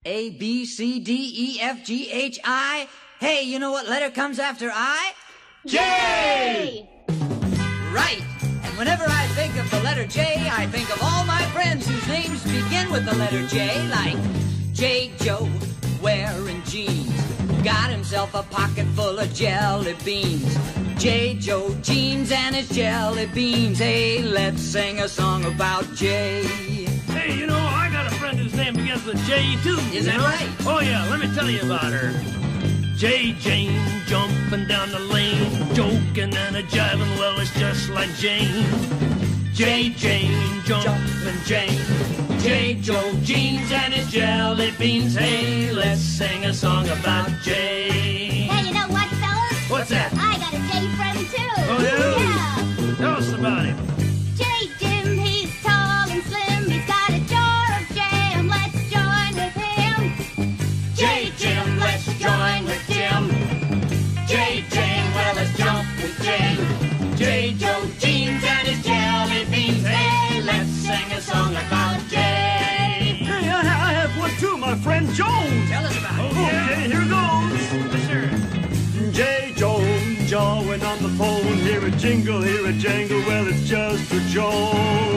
A, B, C, D, E, F, G, H, I. Hey, you know what letter comes after I? J! Right. And whenever I think of the letter J, I think of all my friends whose names begin with the letter J, like J. Joe, wearing jeans. Got himself a pocket full of jelly beans. J. Joe jeans and his jelly beans. Hey, let's sing a song about J. Hey, you know, I got a friend whose name begins with J, too. Is that right? Oh, yeah, let me tell you about her. J. Jane, jumping down the lane, joking and a jiving, well, it's just like Jane. J. Jane, jumping Jane. J. Joe jeans and his jelly beans. Hey, let's sing a song about J. Hey, you know what, fellas? What's that? I got a J friend, too. Oh, yeah? Yeah. Tell us about him. J. Jim, he's tall and slim. He's got a jar of jam. Let's join with him. J. Jim, let's join with Jim. J. Jane, well, let's jump with Jane. J. Joe jeans and his jelly beans. Hey, let's sing a song about Jay. Hey, I have one too, my friend Jones. Tell us about it. Okay, here goes. Yes, sir. J. Jones, jawing on the phone. Hear a jingle, hear a jangle. Well, it's just for Jones.